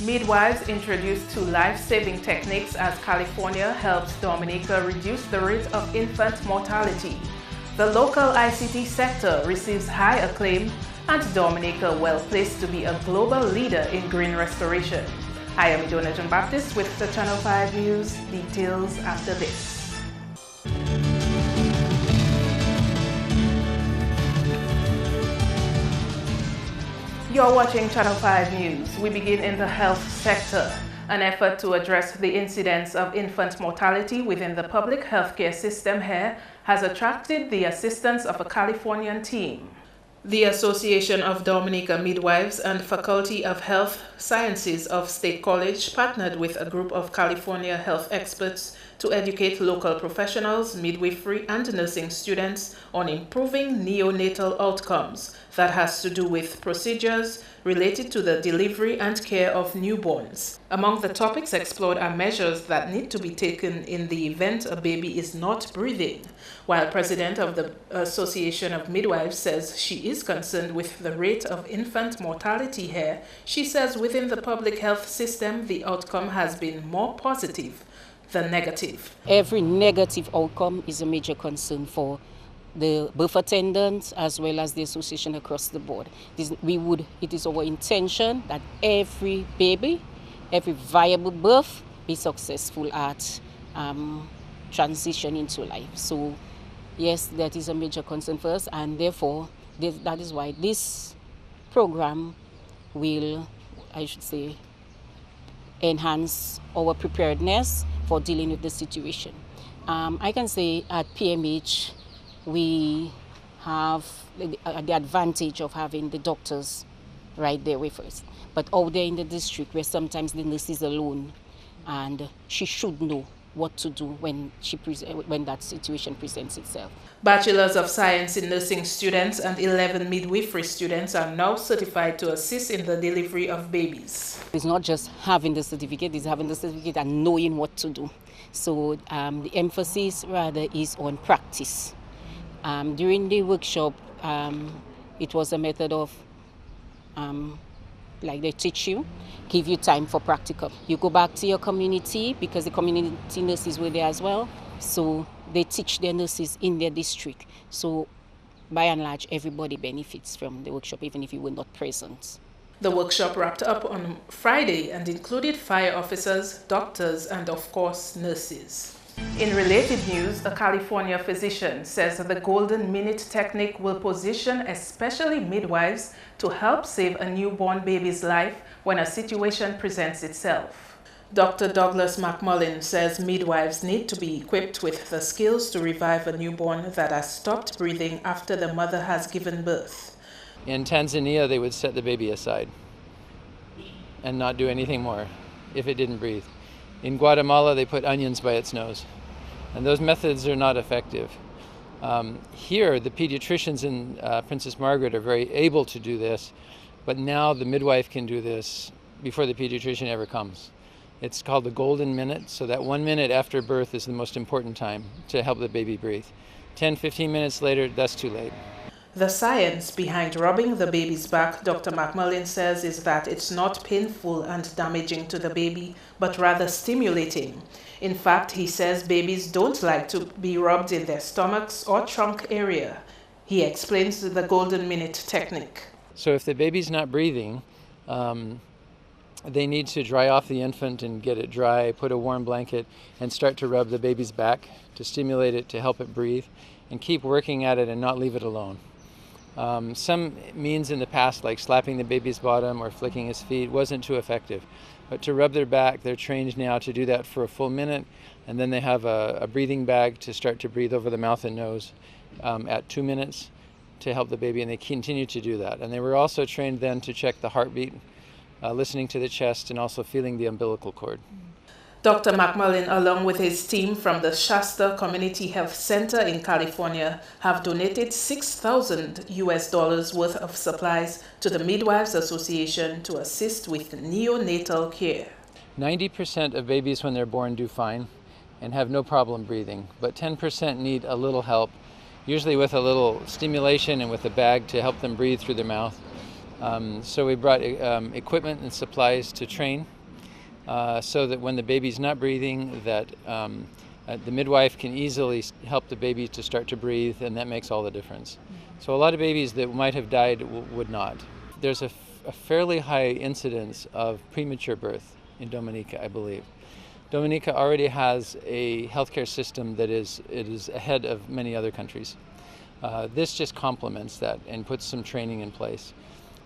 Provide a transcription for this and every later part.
Midwives introduced two life-saving techniques as California helps Dominica reduce the rate of infant mortality. The local ICT sector receives high acclaim, and Dominica well placed to be a global leader in green restoration. I am Idona John Baptist with the Channel 5 News. Details after this. You're watching Channel 5 News. We begin in the health sector. An effort to address the incidence of infant mortality within the public healthcare system here has attracted the assistance of a Californian team. The Association of Dominica Midwives and Faculty of Health Sciences of State College partnered with a group of California health experts to educate local professionals, midwifery, and nursing students on improving neonatal outcomes that has to do with procedures related to the delivery and care of newborns. Among the topics explored are measures that need to be taken in the event a baby is not breathing. While President of the Association of Midwives says she is concerned with the rate of infant mortality here, she says within the public health system the outcome has been more positive than negative. Every negative outcome is a major concern for the birth attendants as well as the association across the board. It is our intention that every baby, every viable birth be successful at transition into life. So yes, that is a major concern for us, and therefore that is why this program will, enhance our preparedness for dealing with the situation. I can say at PMH, we have the advantage of having the doctors right there with us. But out there in the district, where sometimes the nurse is alone, and she should know what to do when that situation presents itself. Bachelors of Science in Nursing students and 11 midwifery students are now certified to assist in the delivery of babies. It's not just having the certificate, it's having the certificate and knowing what to do. So the emphasis rather is on practice. During the workshop, it was a method of like they teach you, give you time for practical. You go back to your community because the community nurses were there as well. So they teach their nurses in their district. So by and large, everybody benefits from the workshop, even if you were not present. The workshop wrapped up on Friday and included fire officers, doctors, and of course, nurses. In related news, a California physician says the Golden Minute technique will position especially midwives to help save a newborn baby's life when a situation presents itself. Dr. Douglas McMullen says midwives need to be equipped with the skills to revive a newborn that has stopped breathing after the mother has given birth. In Tanzania, they would set the baby aside and not do anything more if it didn't breathe. In Guatemala, they put onions by its nose, and those methods are not effective. Here, the pediatricians in Princess Margaret are very able to do this, but now the midwife can do this before the pediatrician ever comes. It's called the Golden Minute, so that 1 minute after birth is the most important time to help the baby breathe. 10, 15 minutes later, that's too late. The science behind rubbing the baby's back, Dr. McMullen says, is that it's not painful and damaging to the baby, but rather stimulating. In fact, he says babies don't like to be rubbed in their stomachs or trunk area. He explains the Golden Minute technique. So if the baby's not breathing, they need to dry off the infant and get it dry, put a warm blanket, and start to rub the baby's back to stimulate it, to help it breathe, and keep working at it and not leave it alone. Some means in the past, like slapping the baby's bottom or flicking his feet, wasn't too effective. But to rub their back, they're trained now to do that for a full minute, and then they have a breathing bag to start to breathe over the mouth and nose at 2 minutes to help the baby, and they continue to do that. And they were also trained then to check the heartbeat, listening to the chest, and also feeling the umbilical cord. Dr. McMullen, along with his team from the Shasta Community Health Center in California, have donated $6,000 worth of supplies to the Midwives Association to assist with neonatal care. 90% of babies when they're born do fine and have no problem breathing, but 10% need a little help, usually with a little stimulation and with a bag to help them breathe through their mouth. So we brought equipment and supplies to train so that when the baby's not breathing, that the midwife can easily help the baby to start to breathe, and that makes all the difference. So a lot of babies that might have died would not. There's a fairly high incidence of premature birth in Dominica, I believe. Dominica already has a healthcare system that is ahead of many other countries. This just complements that and puts some training in place.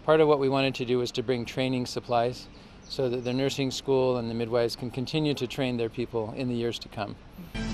Part of what we wanted to do was to bring training supplies so that the nursing school and the midwives can continue to train their people in the years to come.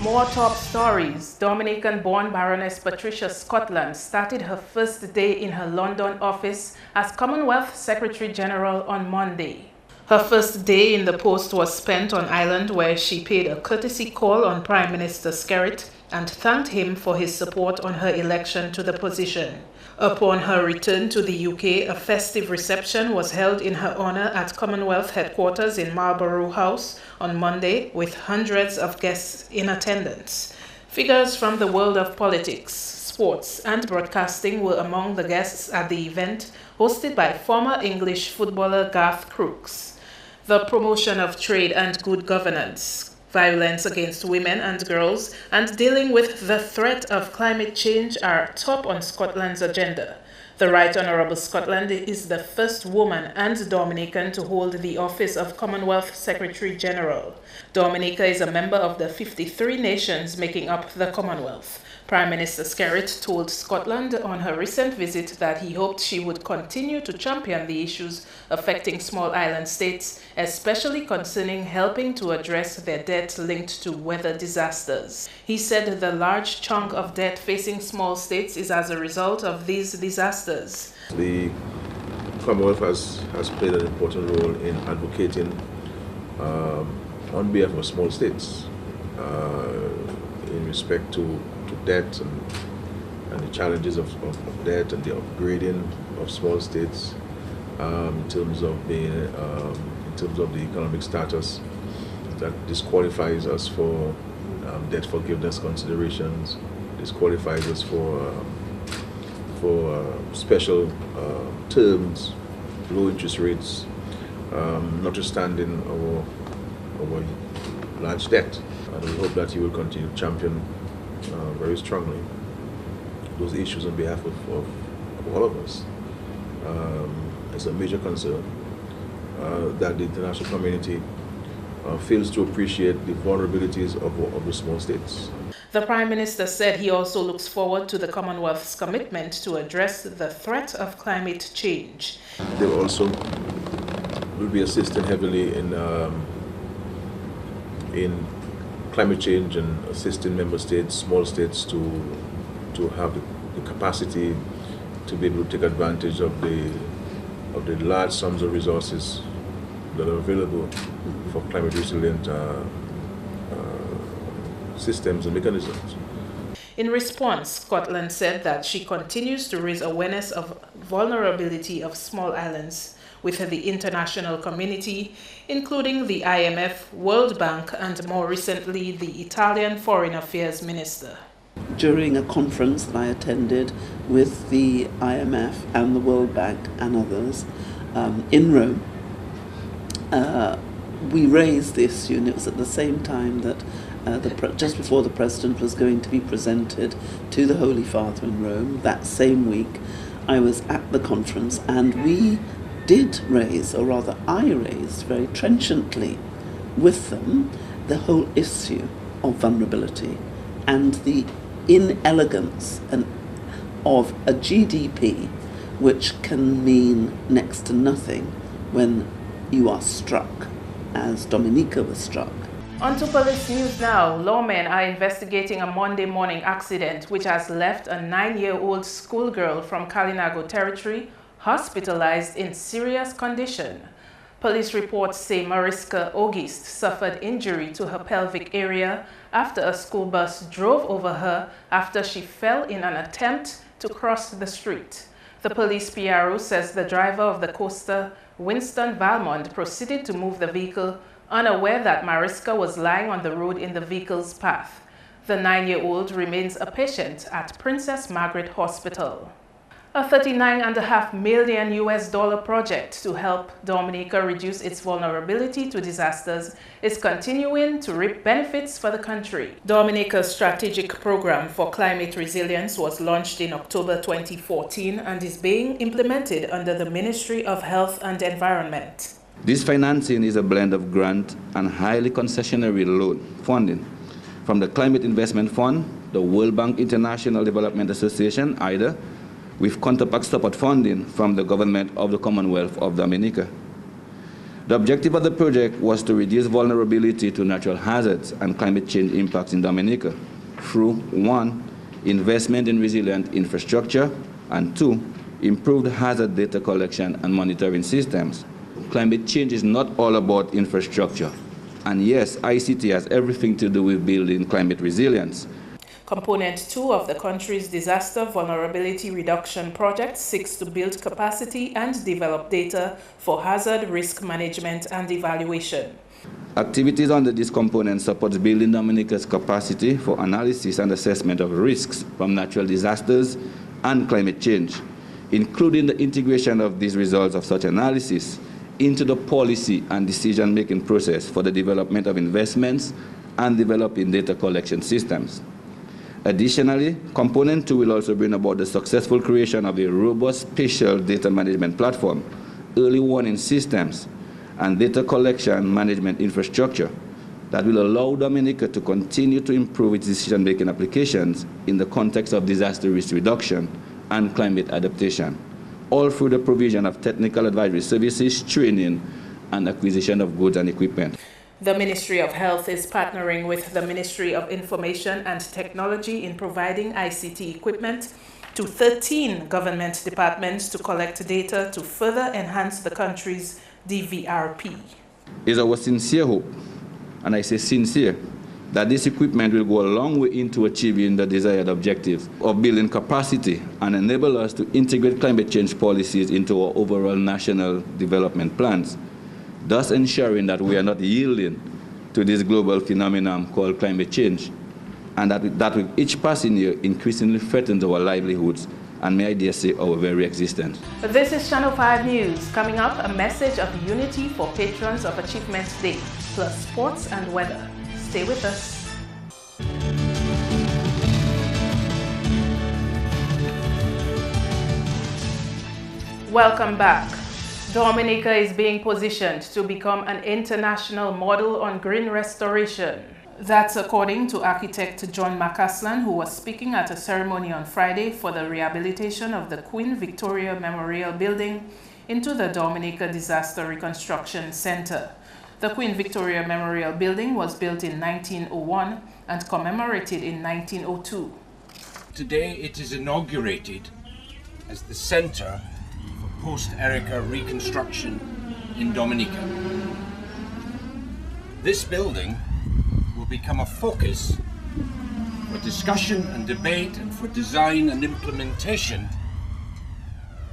More top stories. Dominican-born Baroness Patricia Scotland started her first day in her London office as Commonwealth Secretary General on Monday. Her first day in the post was spent on Ireland, where she paid a courtesy call on Prime Minister Skerritt and thanked him for his support on her election to the position. Upon her return to the UK, a festive reception was held in her honor at Commonwealth headquarters in Marlborough House on Monday, with hundreds of guests in attendance. Figures from the world of politics, sports, and broadcasting were among the guests at the event, hosted by former English footballer Garth Crooks. The promotion of trade and good governance, violence against women and girls, and dealing with the threat of climate change are top on Scotland's agenda. The Right Honourable Scotland is the first woman and Dominican to hold the office of Commonwealth Secretary General. Dominica is a member of the 53 nations making up the Commonwealth. Prime Minister Skerritt told Scotland on her recent visit that he hoped she would continue to champion the issues affecting small island states, especially concerning helping to address their debt linked to weather disasters. He said the large chunk of debt facing small states is as a result of these disasters. The Commonwealth has played an important role in advocating on behalf of small states in respect to debt and the challenges of debt and the upgrading of small states in terms of being in terms of the economic status that disqualifies us for debt forgiveness considerations, disqualifies us for special terms, low interest rates, notwithstanding our large debt. And we hope that he will continue to champion very strongly those issues on behalf of all of us. It's a major concern that the international community fails to appreciate the vulnerabilities of the small states. The Prime Minister said he also looks forward to the Commonwealth's commitment to address the threat of climate change. They also will be assisting heavily in climate change and assisting member states, small states, to have the capacity to be able to take advantage of the large sums of resources that are available for climate resilient systems and mechanisms. In response, Scotland said that she continues to raise awareness of vulnerability of small islands with the international community, including the IMF, World Bank, and more recently, the Italian Foreign Affairs Minister. During a conference that I attended with the IMF and the World Bank and others in Rome, we raised the issue, and it was at the same time that just before the President was going to be presented to the Holy Father in Rome. That same week, I was at the conference, and we did raise, or rather I raised very trenchantly with them, the whole issue of vulnerability and the inelegance of a GDP which can mean next to nothing when you are struck, as Dominica was struck. On to police news now. Lawmen are investigating a Monday morning accident which has left a 9-year-old schoolgirl from Kalinago territory hospitalized in serious condition. Police reports say Mariska Auguste suffered injury to her pelvic area after a school bus drove over her after she fell in an attempt to cross the street. The police PRO says the driver of the coaster, Winston Valmont, proceeded to move the vehicle, unaware that Mariska was lying on the road in the vehicle's path. The 9-year-old remains a patient at Princess Margaret Hospital. A $39.5 million project to help Dominica reduce its vulnerability to disasters is continuing to reap benefits for the country. Dominica's strategic program for climate resilience was launched in October 2014 and is being implemented under the Ministry of Health and Environment. This financing is a blend of grant and highly concessionary loan funding from the Climate Investment Fund, the World Bank International Development Association, IDA, with counterpart support funding from the government of the Commonwealth of Dominica. The objective of the project was to reduce vulnerability to natural hazards and climate change impacts in Dominica through 1. Investment in resilient infrastructure, and 2. Improved hazard data collection and monitoring systems. Climate change is not all about infrastructure. And yes, ICT has everything to do with building climate resilience. Component 2 of the country's Disaster Vulnerability Reduction Project seeks to build capacity and develop data for hazard risk management and evaluation. Activities under this component support building Dominica's capacity for analysis and assessment of risks from natural disasters and climate change, including the integration of these results of such analysis into the policy and decision-making process for the development of investments and developing data collection systems. Additionally, Component 2 will also bring about the successful creation of a robust spatial data management platform, early warning systems, and data collection management infrastructure that will allow Dominica to continue to improve its decision-making applications in the context of disaster risk reduction and climate adaptation, all through the provision of technical advisory services, training, and acquisition of goods and equipment. The Ministry of Health is partnering with the Ministry of Information and Technology in providing ICT equipment to 13 government departments to collect data to further enhance the country's DVRP. It is our sincere hope, and I say sincere, that this equipment will go a long way into achieving the desired objectives of building capacity and enable us to integrate climate change policies into our overall national development plans, thus ensuring that we are not yielding to this global phenomenon called climate change, and that with each passing year increasingly threatens our livelihoods and, may I dare say, our very existence. This is Channel 5 News. Coming up, a message of unity for patrons of Achievement Day, plus sports and weather. Stay with us. Welcome back. Dominica is being positioned to become an international model on green restoration. That's according to architect John McCaslan, who was speaking at a ceremony on Friday for the rehabilitation of the Queen Victoria Memorial Building into the Dominica Disaster Reconstruction Center. The Queen Victoria Memorial Building was built in 1901 and commemorated in 1902. Today it is inaugurated as the center post-Erica reconstruction in Dominica. This building will become a focus for discussion and debate and for design and implementation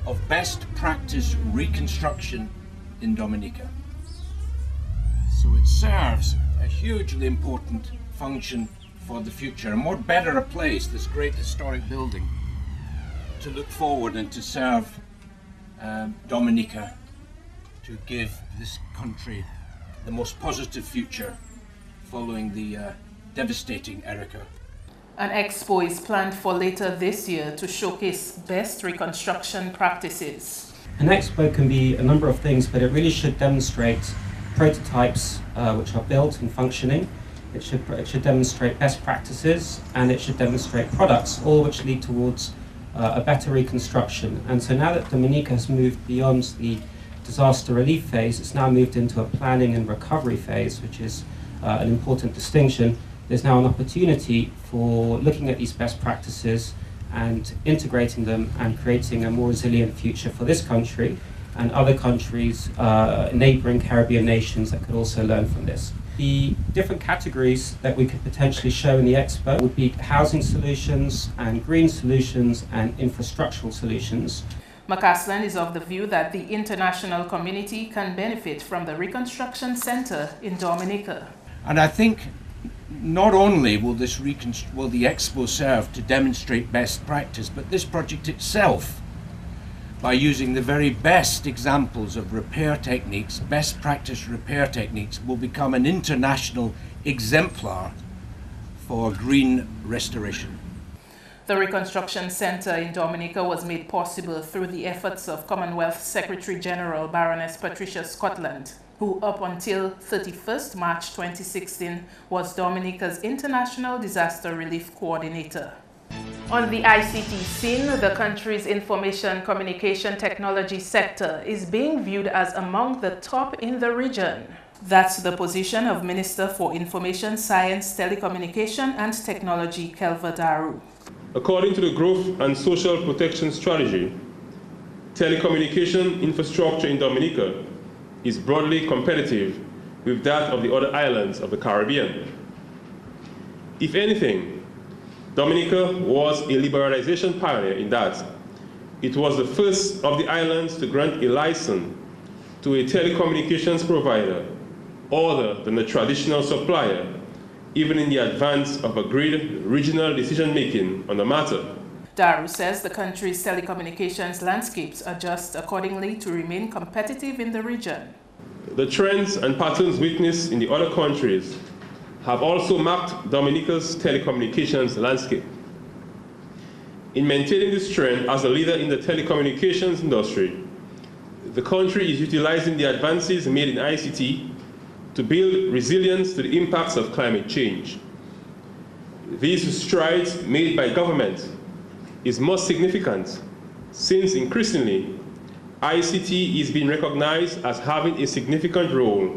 of best practice reconstruction in Dominica. So it serves a hugely important function for the future. And what better a place, this great historic building, to look forward and to serve Dominica, to give this country the most positive future following the devastating Erica. An expo is planned for later this year to showcase best reconstruction practices. An expo can be a number of things, but it really should demonstrate prototypes which are built and functioning. It should demonstrate best practices, and it should demonstrate products, all which lead towards a better reconstruction. And so now that Dominica has moved beyond the disaster relief phase, it's now moved into a planning and recovery phase, which is an important distinction. There's now an opportunity for looking at these best practices and integrating them and creating a more resilient future for this country and other countries, neighboring Caribbean nations that could also learn from this. The different categories that we could potentially show in the expo would be housing solutions and green solutions and infrastructural solutions. McCaslan is of the view that the international community can benefit from the Reconstruction Center in Dominica. And I think not only will the expo serve to demonstrate best practice, but this project itself by using the very best examples of repair techniques, best practice repair techniques, will become an international exemplar for green restoration. The Reconstruction Centre in Dominica was made possible through the efforts of Commonwealth Secretary-General Baroness Patricia Scotland, who up until 31st March 2016 was Dominica's International Disaster Relief Coordinator. On the ICT scene, the country's information communication technology sector is being viewed as among the top in the region. That's the position of Minister for Information Science, Telecommunication and Technology, Kelva Daru. According to the Growth and Social Protection Strategy, telecommunication infrastructure in Dominica is broadly competitive with that of the other islands of the Caribbean. If anything, Dominica was a liberalization pioneer in that it was the first of the islands to grant a license to a telecommunications provider other than a traditional supplier, even in the advance of agreed regional decision-making on the matter. Daru says the country's telecommunications landscapes adjust accordingly to remain competitive in the region. The trends and patterns witnessed in the other countries have also marked Dominica's telecommunications landscape. In maintaining this trend as a leader in the telecommunications industry, the country is utilizing the advances made in ICT to build resilience to the impacts of climate change. These strides made by government is most significant since increasingly ICT is being recognized as having a significant role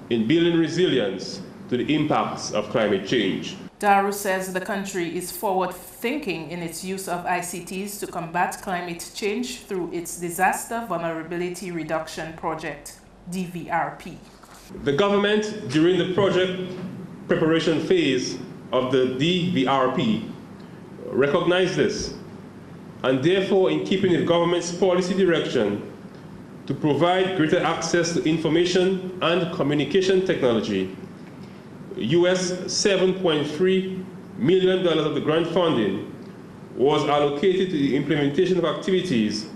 in building resilience to the impacts of climate change. Daru says the country is forward-thinking in its use of ICTs to combat climate change through its Disaster Vulnerability Reduction Project, DVRP. The government, during the project preparation phase of the DVRP, recognized this, and therefore, in keeping with government's policy direction to provide greater access to information and communication technology, US $7.3 million of the grant funding was allocated to the implementation of activities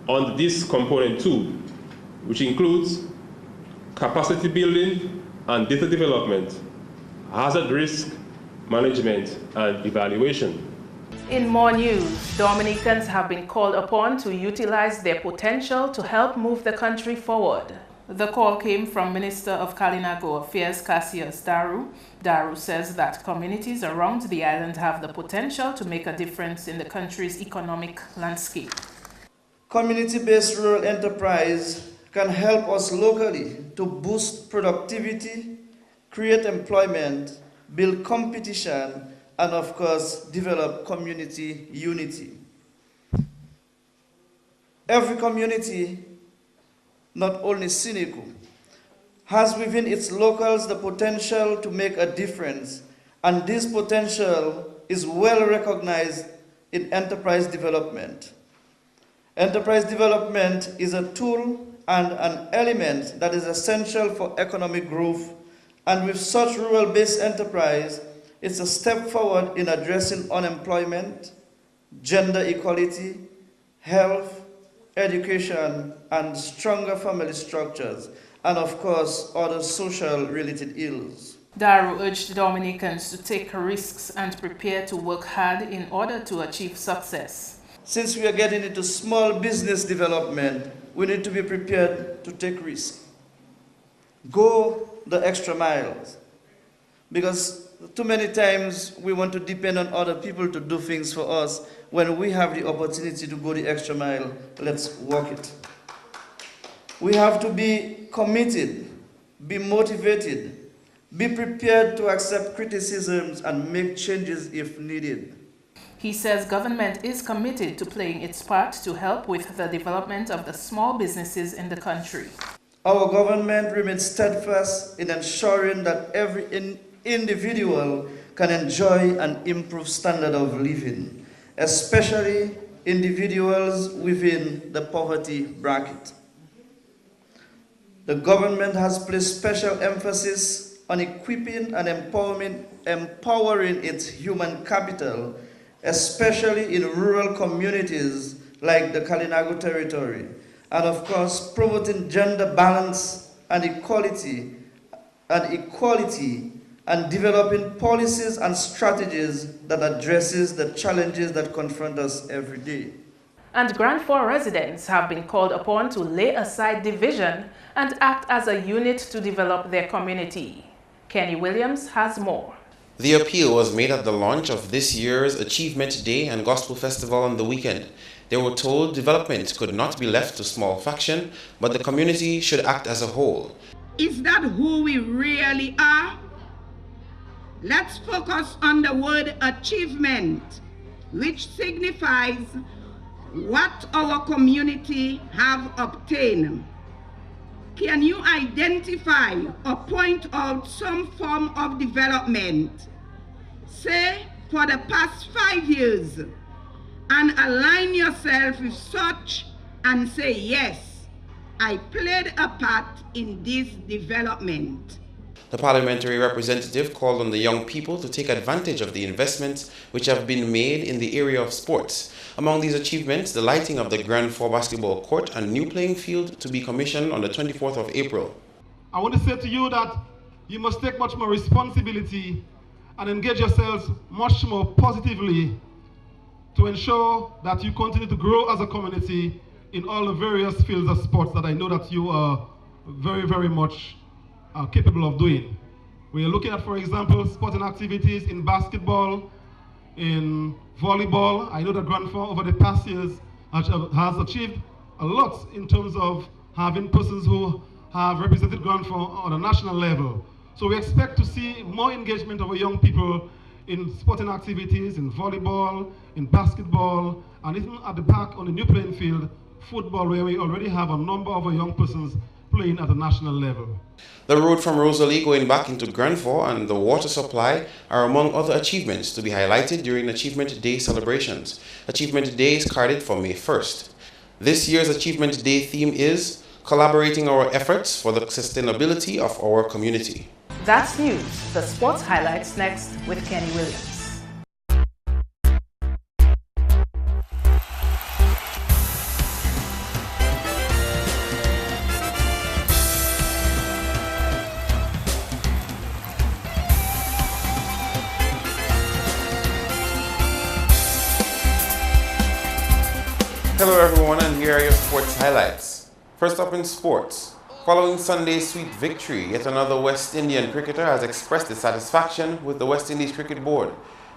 on this component 2, which includes capacity building and data development, hazard risk management and evaluation. In more news, Dominicans have been called upon to utilize their potential to help move the country forward. The call came from Minister of Kalinago Affairs Cassius Daru. Daru says that communities around the island have the potential to make a difference in the country's economic landscape. Community-based rural enterprise can help us locally to boost productivity, create employment, build competition, and of course, develop community unity. Every community, not only Siniku, has within its locals the potential to make a difference, and this potential is well recognized in enterprise development. Enterprise development is a tool and an element that is essential for economic growth, and with such rural-based enterprise, it's a step forward in addressing unemployment, gender equality, health, education, and stronger family structures, and of course, other social-related ills. Daru urged Dominicans to take risks and prepare to work hard in order to achieve success. Since we are getting into small business development, we need to be prepared to take risks. Go the extra miles. Because too many times we want to depend on other people to do things for us. When we have the opportunity to go the extra mile, let's walk it. We have to be committed, be motivated, be prepared to accept criticisms and make changes if needed. He says government is committed to playing its part to help with the development of the small businesses in the country. Our government remains steadfast in ensuring that every individual can enjoy an improved standard of living, especially individuals within the poverty bracket. The government has placed special emphasis on equipping and empowering its human capital, especially in rural communities, like the Kalinago territory, and of course promoting gender balance and equality, and developing policies and strategies that addresses the challenges that confront us every day. And Grand 4 residents have been called upon to lay aside division and act as a unit to develop their community. Kenny Williams has more. The appeal was made at the launch of this year's Achievement Day and Gospel Festival on the weekend. They were told development could not be left to small faction, but the community should act as a whole. Is that who we really are? Let's focus on the word achievement, which signifies what our community have obtained. Can you identify or point out some form of development, say for the past 5 years, and align yourself with such and say, yes, I played a part in this development? The parliamentary representative called on the young people to take advantage of the investments which have been made in the area of sports. Among these achievements, the lighting of the Grand 4 basketball court and new playing field to be commissioned on the 24th of April. I want to say to you that you must take much more responsibility and engage yourselves much more positively to ensure that you continue to grow as a community in all the various fields of sports that I know that you are very, very much capable of doing. We are looking at, for example, sporting activities in basketball, in volleyball. I know that Grand 4 over the past years has achieved a lot in terms of having persons who have represented Grand 4 on a national level. So we expect to see more engagement of our young people in sporting activities, in volleyball, in basketball, and even at the back on the new playing field, football, where we already have a number of our young persons playing at the national level. The road from Rosalie going back into Grand 4 and the water supply are among other achievements to be highlighted during Achievement Day celebrations. Achievement Day is carded for May 1st. This year's Achievement Day theme is collaborating our efforts for the sustainability of our community. That's news. The sports highlights next with Kenny Williams. Hello everyone, and here are your sports highlights. First up in sports. Following Sunday's sweet victory, yet another West Indian cricketer has expressed dissatisfaction with the West Indies Cricket Board.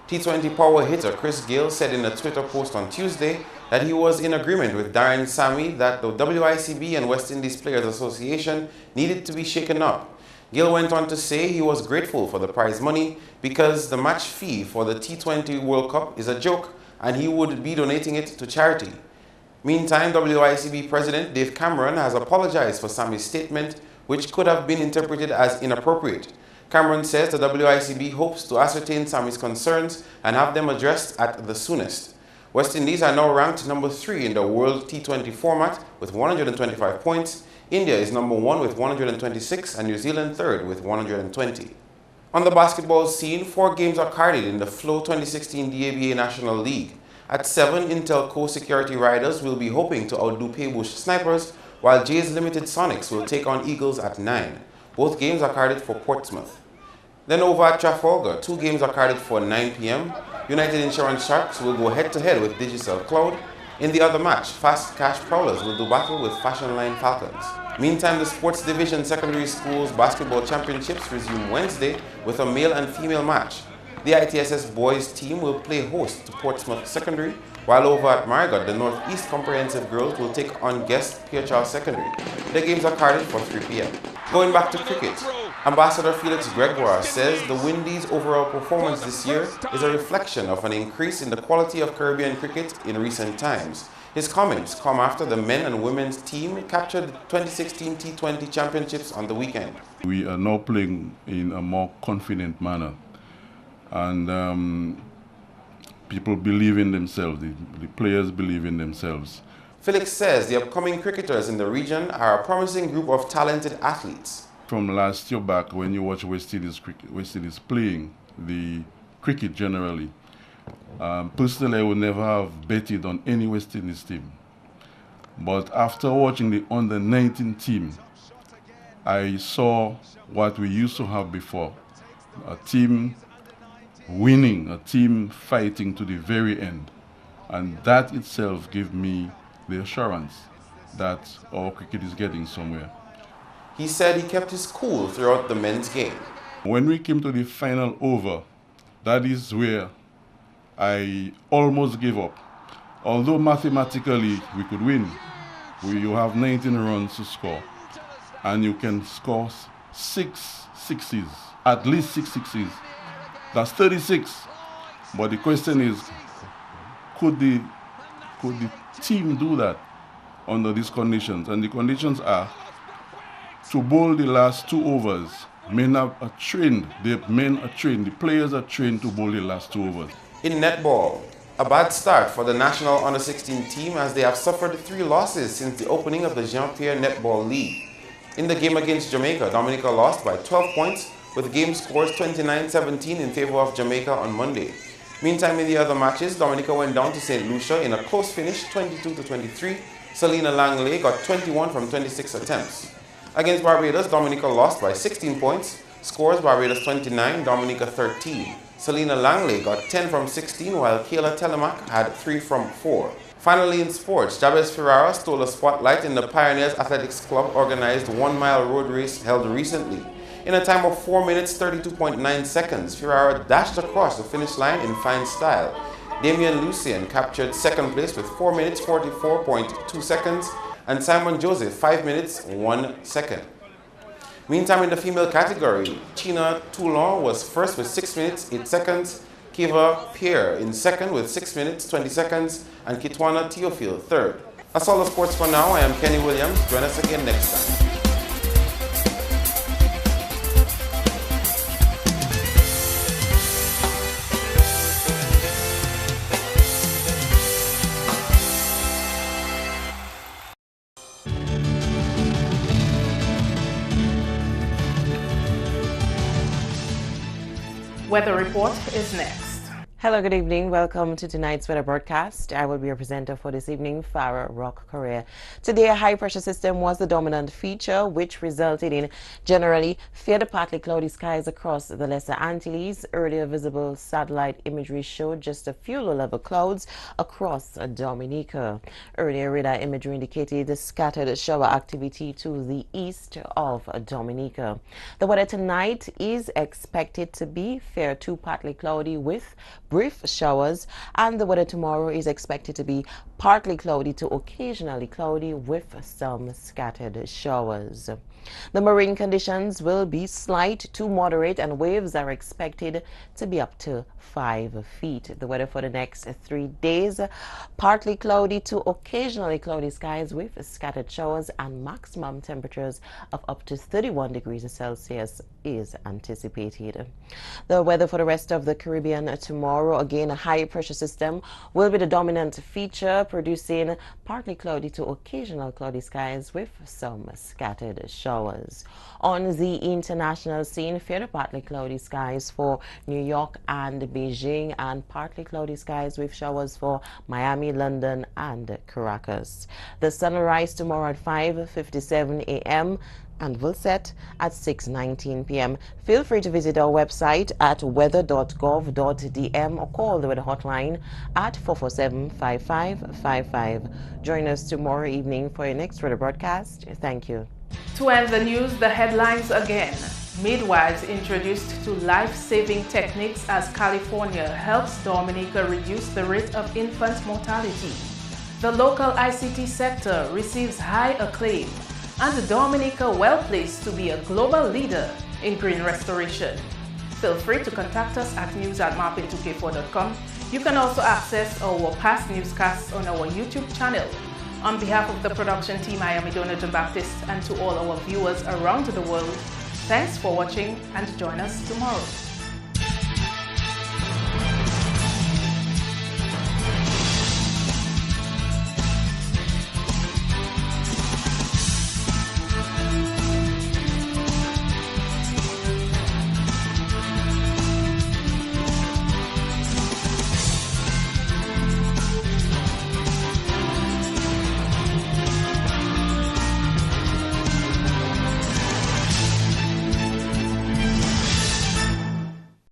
T20 power hitter Chris Gayle said in a Twitter post on Tuesday that he was in agreement with Darren Sammy that the WICB and West Indies Players Association needed to be shaken up. Gayle went on to say he was grateful for the prize money because the match fee for the T20 World Cup is a joke and he would be donating it to charity. Meantime, WICB President Dave Cameron has apologized for Sammy's statement, which could have been interpreted as inappropriate. Cameron says the WICB hopes to ascertain Sammy's concerns and have them addressed at the soonest. West Indies are now ranked number 3 in the World T20 format with 125 points. India is number 1 with 126 and New Zealand third with 120. On the basketball scene, 4 games are carded in the Flow 2016 DABA National League. At 7, Intel Co-Security Riders will be hoping to outdo Paybush Snipers, while Jay's Limited Sonics will take on Eagles at 9. Both games are carded for Portsmouth. Then over at Trafalgar, 2 games are carded for 9 p.m. United Insurance Sharks will go head-to-head with Digicel Cloud. In the other match, Fast Cash Prowlers will do battle with Fashion Line Falcons. Meantime, the Sports Division Secondary Schools Basketball Championships resume Wednesday with a male and female match. The ITSS boys team will play host to Portsmouth Secondary, while over at Marigot, the Northeast Comprehensive girls will take on guest Pierre Charles Secondary. The games are carded for 3 p.m. Going back to cricket, Ambassador Felix Gregoire says the Windies' overall performance this year is a reflection of an increase in the quality of Caribbean cricket in recent times. His comments come after the men and women's team captured the 2016 T20 Championships on the weekend. We are now playing in a more confident manner. And people believe in themselves, the players believe in themselves. Felix says the upcoming cricketers in the region are a promising group of talented athletes. From last year back, when you watch West Indies playing, the cricket generally, Personally, I would never have betted on any West Indies team. But after watching the under-19 team, I saw what we used to have before. A team winning, a team fighting to the very end. And that itself gave me the assurance that our cricket is getting somewhere. He said he kept his cool throughout the men's game. When we came to the final over, that is where I almost gave up. Although mathematically we could win, you have 19 runs to score, and you can score 6 sixes, at least 6 sixes. That's 36. But the question is, could the team do that under these conditions? And the conditions are to bowl the last 2 overs. Men are trained, the players are trained to bowl the last 2 overs. In netball, a bad start for the national under-16 team as they have suffered 3 losses since the opening of the Jean-Pierre Netball League. In the game against Jamaica, Dominica lost by 12 points with game scores 29-17 in favor of Jamaica on Monday. Meantime, in the other matches, Dominica went down to St. Lucia in a close finish, 22-23. Selina Langley got 21 from 26 attempts. Against Barbados, Dominica lost by 16 points. Scores Barbados 29, Dominica 13. Selina Langley got 10 from 16, while Kayla Telemac had 3 from 4. Finally in sports, Jabez Ferrara stole a spotlight in the Pioneers Athletics Club organized 1-mile road race held recently. In a time of 4 minutes 32.9 seconds, Ferrara dashed across the finish line in fine style. Damian Lucien captured second place with 4 minutes 44.2 seconds, and Simon Joseph 5 minutes 1 second. Meantime, in the female category, China Toulon was first with 6 minutes 8 seconds, Kiva Pierre in second with 6 minutes 20 seconds, and Kitwana Theophile third. That's all the sports for now. I am Kenny Williams. Join us again next time. Weather report is next. Hello, good evening. Welcome to tonight's weather broadcast. I will be your presenter for this evening, Farah Rock Korea. Today, a high-pressure system was the dominant feature, which resulted in generally fair to partly cloudy skies across the Lesser Antilles. Earlier visible satellite imagery showed just a few low-level clouds across Dominica. Earlier radar imagery indicated the scattered shower activity to the east of Dominica. The weather tonight is expected to be fair to partly cloudy with brief showers, and the weather tomorrow is expected to be partly cloudy to occasionally cloudy with some scattered showers. The marine conditions will be slight to moderate, and waves are expected to be up to 5 feet. The weather for the next 3 days, partly cloudy to occasionally cloudy skies with scattered showers, and maximum temperatures of up to 31 degrees Celsius is anticipated. The weather for the rest of the Caribbean tomorrow, again a high pressure system will be the dominant feature, producing partly cloudy to occasional cloudy skies with some scattered showers. On the international scene, fair to partly cloudy skies for New York and Beijing, and partly cloudy skies with showers for Miami, London, and Caracas. The sun will rise tomorrow at 5:57 a.m. and will set at 6:19 p.m. Feel free to visit our website at weather.gov.dm or call the weather hotline at 447-5555. Join us tomorrow evening for your next weather broadcast. Thank you. To end the news, the headlines again. Midwives introduced to life-saving techniques as California helps Dominica reduce the rate of infant mortality. The local ICT sector receives high acclaim, and Dominica well-placed to be a global leader in green restoration. Feel free to contact us at news@marpin2k4.com. You can also access our past newscasts on our YouTube channel. On behalf of the production team, I am Idona Jean-Baptiste, and to all our viewers around the world, thanks for watching and join us tomorrow.